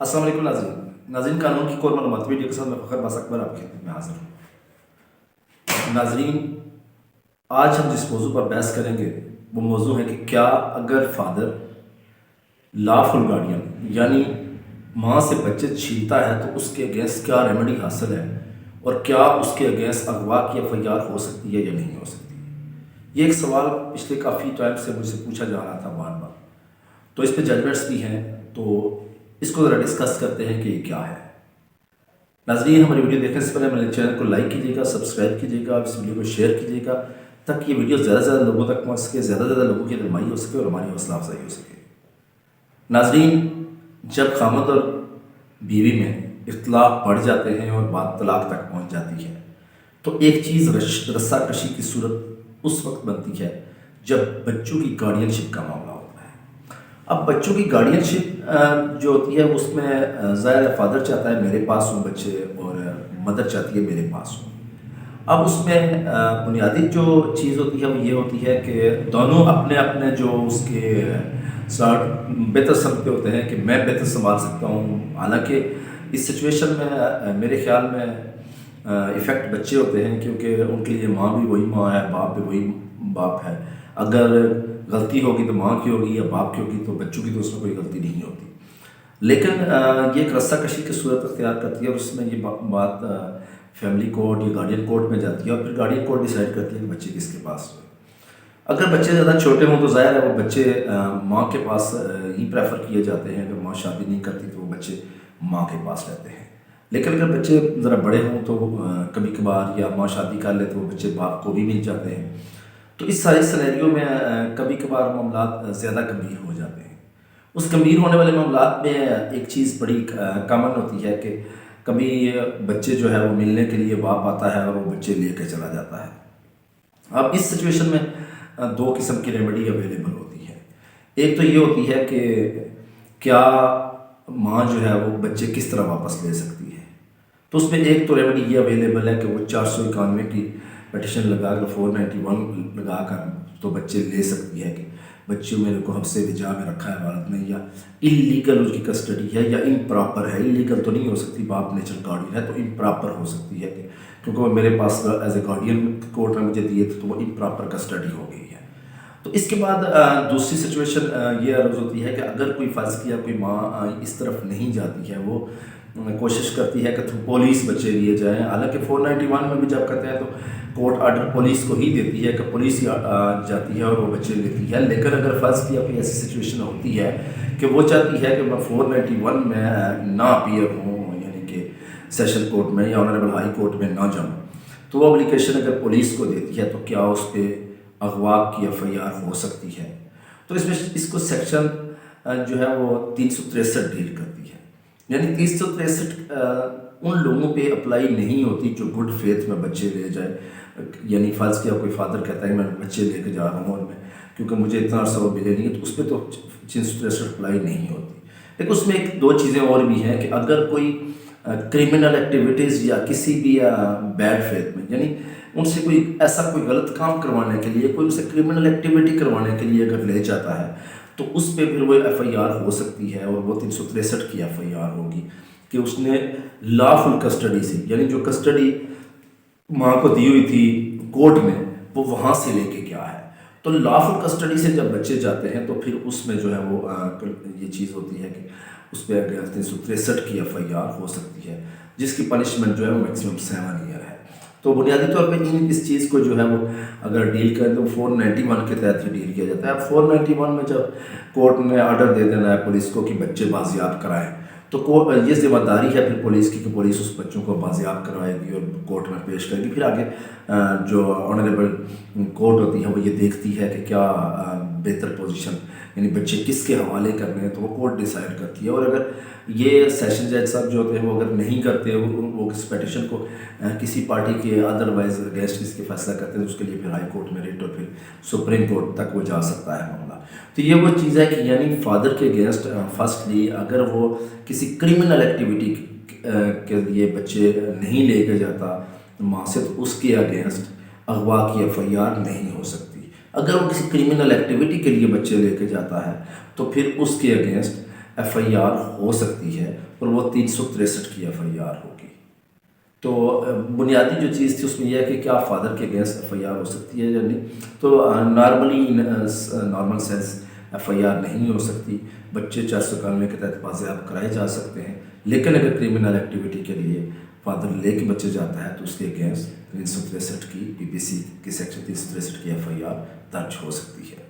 السلام علیکم ناظرین قانون کی اور معلومات ویڈیو کے ساتھ میں فخر باس اکبر آپ کی خدمت میں حاضر ہوں۔ ناظرین، آج ہم جس موضوع پر بحث کریں گے وہ موضوع ہے کہ کیا اگر فادر لافل گارڈین یعنی ماں سے بچے چھینتا ہے تو اس کے اگینسٹ کیا ریمیڈی حاصل ہے، اور کیا اس کے اگینسٹ اغوا کی ایف آئی آر ہو سکتی ہے یا نہیں ہو سکتی۔ یہ ایک سوال پچھلے کافی ٹائم سے مجھ سے پوچھا جا رہا تھا بار بار، تو اس پہ ججمنٹس بھی ہیں، تو اس کو ذرا ڈسکس کرتے ہیں کہ یہ کیا ہے۔ ناظرین، ہماری ویڈیو دیکھنے سے پہلے میرے چینل کو لائک کیجیے گا، سبسکرائب کیجیے گا، اس ویڈیو کو شیئر کیجیے گا تاکہ یہ ویڈیو زیادہ سے زیادہ لوگوں تک پہنچ سکے، زیادہ سے زیادہ لوگوں کی رہنمائی ہو سکے اور ہماری حوصلہ افزائی ہو سکے۔ ناظرین، جب خامد اور بیوی میں اختلاف بڑھ جاتے ہیں اور بات طلاق تک پہنچ جاتی ہے تو ایک چیز رسہ کشی کی صورت اس وقت بنتی ہے جب بچوں کی گارڈین شپ کا معاملہ ہوتا ہے۔ اب بچوں کی گارڈین شپ جو ہوتی ہے اس میں ظاہر ہے فادر چاہتا ہے میرے پاس ہوں بچے، اور مدر چاہتی ہے میرے پاس ہوں۔ اب اس میں بنیادی جو چیز ہوتی ہے وہ یہ ہوتی ہے کہ دونوں اپنے اپنے جو اس کے ساتھ بہتر سمجھتے ہوتے ہیں کہ میں بہتر سنبھال سکتا ہوں، حالانکہ اس سچویشن میں میرے خیال میں ایفیکٹ بچے ہوتے ہیں، کیونکہ ان کے لیے ماں بھی وہی ماں ہے، باپ بھی وہی باپ ہے۔ اگر غلطی ہوگی تو ماں کی ہوگی یا باپ کی ہوگی، تو بچوں کی تو اس میں کوئی غلطی نہیں ہوتی۔ لیکن یہ ایک رسہ کشی کی صورت اختیار کرتی ہے، اور اس میں یہ بات فیملی کورٹ یا گارڈین کورٹ میں جاتی ہے، اور پھر گارڈین کورٹ ڈیسائیڈ کرتی ہے کہ بچے کس کے پاس ہوئے۔ اگر بچے زیادہ چھوٹے ہوں تو ظاہر ہے وہ بچے ماں کے پاس ہی پریفر کیے جاتے ہیں، اگر ماں شادی نہیں کرتی تو وہ بچے ماں کے پاس رہتے ہیں۔ لیکن اگر بچے ذرا بڑے ہوں تو کبھی کبھار یا ماں شادی کر لے تو وہ بچے باپ کو بھی مل جاتے ہیں۔ تو اس ساری سینیریو میں کبھی کبھار معاملات زیادہ گمبھیر ہو جاتے ہیں۔ اس گمبھیر ہونے والے معاملات میں ایک چیز بڑی کامن ہوتی ہے کہ کبھی بچے جو ہے وہ ملنے کے لیے باپ آتا ہے اور وہ بچے لے کے چلا جاتا ہے۔ اب اس سچویشن میں دو قسم کی ریمیڈی اویلیبل ہوتی ہے۔ ایک تو یہ ہوتی ہے کہ کیا ماں جو ہے وہ بچے کس طرح واپس لے سکتی ہے، تو اس میں ایک تو ریمیڈی یہ اویلیبل ہے کہ وہ 491 کی پٹیشن لگا کر 491 لگا کر تو بچے لے سکتی ہے کہ بچوں میرے کو حبس وجا میں رکھا ہے عدالت نے، یا انلیگل اس کی کسٹڈی ہے یا امپراپر ہے۔ انلیگل تو نہیں ہو سکتی، باپ نیچر گارڈین ہے، تو امپراپر ہو سکتی ہے کہ کیونکہ وہ میرے پاس ایز اے گارڈین کورٹ نے مجھے دیے تھے، تو وہ امپراپر کسٹڈی ہو گئی ہے۔ تو اس کے بعد دوسری سچویشن یہ عرض ہوتی ہے کہ اگر کوئی فرض کیا کوئی ماں اس طرف نہیں جاتی ہے، وہ کوشش کرتی ہے کہ پولیس بچے لیے جائیں، حالانکہ 491 میں بھی جب کرتے ہیں تو کورٹ آرڈر پولیس کو ہی دیتی ہے کہ پولیس جاتی ہے اور وہ بچے لیتی ہے۔ لیکن اگر فرض کیا کوئی ایسی سچویشن ہوتی ہے کہ وہ چاہتی ہے کہ میں 491 میں نہ اپیئر ہوں، یعنی کہ سیشن کورٹ میں یا آنریبل ہائی کورٹ میں نہ جاؤں، تو وہ اپلیکیشن اگر پولیس کو دیتی ہے تو کیا اس پہ اغوا کی ایف آئی آر ہو سکتی ہے۔ تو اس میں اس کو سیکشن جو ہے وہ 363 ڈیل کرتی ہے، یعنی 363 ان لوگوں پہ اپلائی نہیں ہوتی جو گڈ فیتھ میں بچے لے جائے۔ یعنی فرض کیا کوئی فادر کہتا ہے میں بچے لے کے جا رہا ہوں اور میں کیونکہ مجھے اتنا عرصہ وہ ملے نہیں ہے، تو اس پہ تو 363 اپلائی نہیں ہوتی۔ لیکن اس میں ایک دو چیزیں اور بھی ہیں کہ اگر کوئی کرمنل ایکٹیویٹیز یا کسی بھی بیڈ فیتھ میں، یعنی ان سے کوئی ایسا کوئی غلط کام کروانے کے لیے، کوئی ان سے کرمنل ایکٹیویٹی کروانے کے لیے اگر لے جاتا ہے تو اس پہ پھر وہ ایف آئی آر ہو سکتی ہے، اور وہ 363 کی ایف آئی آر ہوگی کہ اس نے لافل کسٹڈی سے، یعنی جو کسٹڈی ماں کو دی ہوئی تھی کورٹ میں وہ وہاں سے لے کے گیا ہے۔ تو لافل کسٹڈی سے جب بچے جاتے ہیں تو پھر اس میں جو ہے وہ یہ چیز ہوتی ہے کہ اس پہ 363 کی ایف آئی آر ہو سکتی ہے، جس کی پنشمنٹ جو ہے وہ میکسیمم 7 ایئر ہے۔ تو بنیادی طور پہ اس چیز کو جو ہے وہ اگر ڈیل کریں تو 491 کے تحت ہی ڈیل کیا جاتا ہے۔ اب 491 میں جب کورٹ نے آرڈر دے دینا ہے پولیس کو کہ بچے بازیاب کرائیں، تو یہ ذمہ داری ہے پھر پولیس کی کہ پولیس اس بچوں کو بازیاب کروائے گی اور کورٹ میں پیش کرے گی۔ پھر آگے جو آنریبل کورٹ ہوتی ہے وہ یہ دیکھتی ہے کہ کیا بہتر پوزیشن، یعنی بچے کس کے حوالے کرنے ہیں، تو وہ کورٹ ڈیسائیڈ کرتی ہے۔ اور اگر یہ سیشن جج صاحب جو ہوتے ہیں وہ اگر نہیں کرتے، وہ اس پیٹیشن کو کسی پارٹی کے ادروائز اگینسٹ کس کے فیصلہ کرتے ہیں، تو اس کے لیے پھر ہائی کورٹ میں ریٹ اور پھر سپریم کورٹ تک وہ جا سکتا ہے معاملہ۔ تو یہ وہ چیز ہے کہ یعنی فادر کے اگینسٹ فرسٹلی اگر وہ کسی کرمنل ایکٹیویٹی کے لیے بچے نہیں لے کے جاتا ماں سے، تو اس کے اگینسٹ اغوا کی ایف آئی آر نہیں ہو سکتی۔ اگر وہ کسی کرمنل ایکٹیویٹی کے لیے بچے لے کے جاتا ہے تو پھر اس کے اگینسٹ ایف آئی آر ہو سکتی ہے اور وہ 363 کی ایف آئی آر ہوگی۔ تو بنیادی جو چیز تھی اس میں یہ ہے کہ کیا فادر کے اگینسٹ ایف آئی آر ہو سکتی ہے یا نہیں، تو normally normal sense F I R نہیں ہو سکتی، بچے 491 کے تحت بازیاب کرائے جا سکتے ہیں، لیکن اگر کرمنل ایکٹیویٹی کے لیے فادر لے کے بچے جاتا ہے تو اس کے اگینسٹ 363 کی پی پی سی کی سیکشن 363 کی ایف آئی آر درج ہو سکتی ہے۔